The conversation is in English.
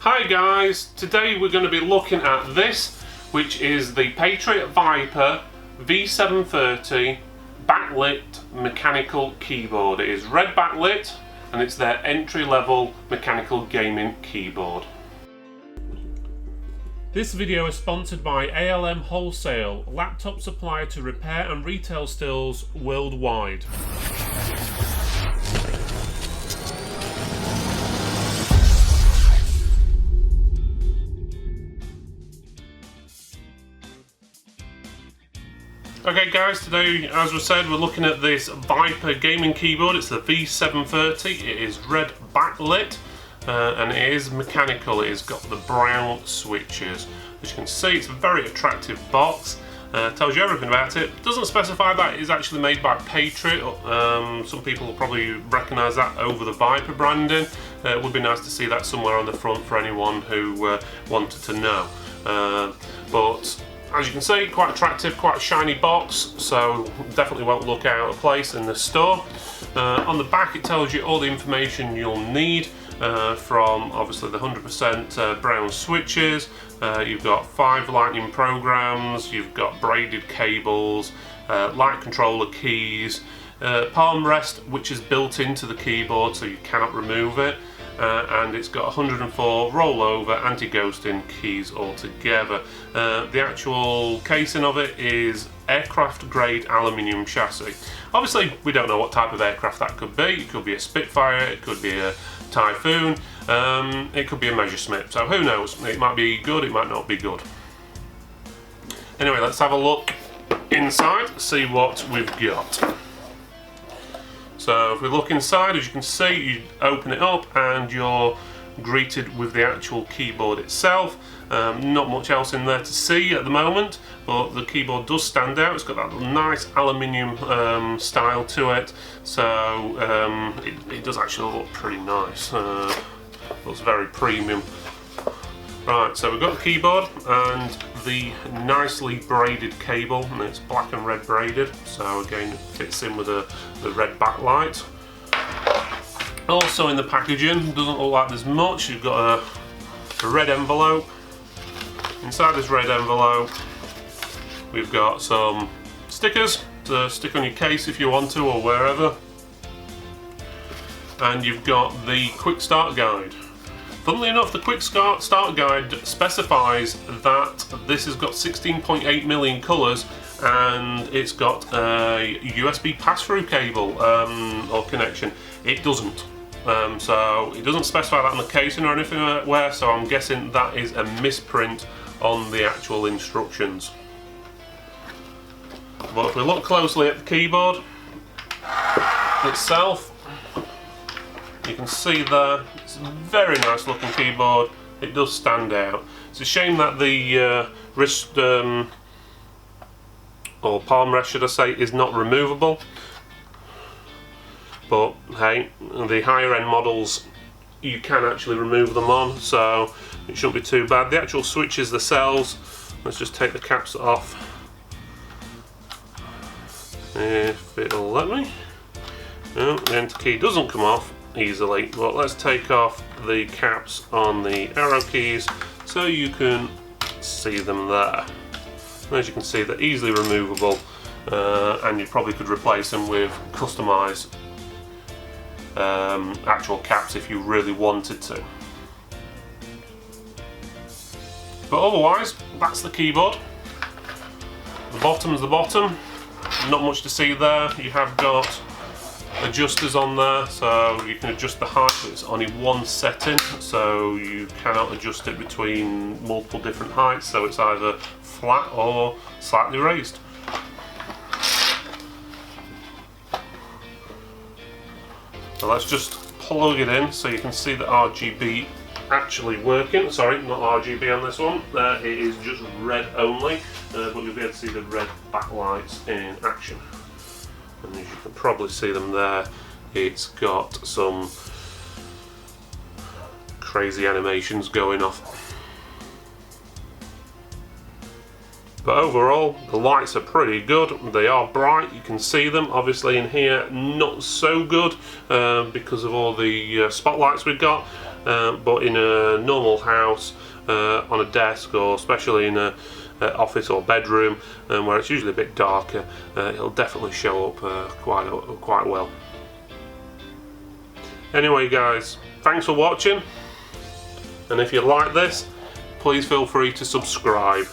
Hi guys, today we're going to be looking at this, which is the Patriot Viper V730 backlit mechanical keyboard. It is red backlit and it's their entry-level mechanical gaming keyboard. This video is sponsored by ALM Wholesale, laptop supplier to repair and retail stores worldwide. Okay guys, today as we said we're looking at this Viper gaming keyboard. It's the V730. It is red backlit and it is mechanical. It has got the brown switches. As you can see, it's a very attractive box. Tells you everything about it. Doesn't specify that it is actually made by Patriot. Some people will probably recognise that over the Viper branding. It would be nice to see that somewhere on the front for anyone who wanted to know. But as you can see, quite attractive, quite a shiny box, so definitely won't look out of place in the store. On the back it tells you all the information you'll need from obviously the 100% brown switches. You've got 5 lightning programs, you've got braided cables, light controller keys, palm rest which is built into the keyboard so you cannot remove it. And it's got 104 rollover anti-ghosting keys altogether. The actual casing of it is aircraft grade aluminium chassis. Obviously we don't know what type of aircraft that could be. It could be a Spitfire, it could be a Typhoon, it could be a Messerschmitt, so who knows, it might be good, it might not be good. Anyway, let's have a look inside, see what we've got. So if we look inside, as you can see, you open it up and you're greeted with the actual keyboard itself. Not much else in there to see at the moment, but the keyboard does stand out. It's got that nice aluminium style to it, so it does actually look pretty nice. Looks very premium. Right, so we've got the keyboard and the nicely braided cable, and it's black and red braided, so again it fits in with the red backlight. Also in the packaging, doesn't look like there's much. You've got a red envelope. Inside this red envelope we've got some stickers to stick on your case if you want to, or wherever. And you've got the quick start guide. Funnily enough, the quick start guide specifies that this has got 16.8 million colours and it's got a USB pass-through cable or connection. It doesn't. So it doesn't specify that on the casing or anything like that, so I'm guessing that is a misprint on the actual instructions. But if we look closely at the keyboard itself, you can see there, it's a very nice looking keyboard. It does stand out. It's a shame that the wrist or palm rest, should I say, is not removable. But hey, the higher end models you can actually remove them on, so it shouldn't be too bad. The actual switches themselves, let's just take the caps off if it'll let me. Oh, the enter key doesn't come off easily, but let's take off the caps on the arrow keys so you can see them there. As you can see, they're easily removable, and you probably could replace them with customized actual caps if you really wanted to. But otherwise, that's the keyboard. The bottom's the bottom. Not much to see there. You have got adjusters on there, so you can adjust the height, but it's only one setting, so you cannot adjust it between multiple different heights, so it's either flat or slightly raised. So let's just plug it in so you can see the RGB actually working. Sorry, not RGB on this one, it is just red only, but you'll be able to see the red backlights in action. And as you can probably see them there, it's got some crazy animations going off. But overall, the lights are pretty good. They are bright, you can see them. Obviously in here, not so good because of all the spotlights we've got. but in a normal house, on a desk, or especially in a office or bedroom, where it's usually a bit darker, it'll definitely show up quite well. Anyway guys, thanks for watching, and if you like this, please feel free to subscribe.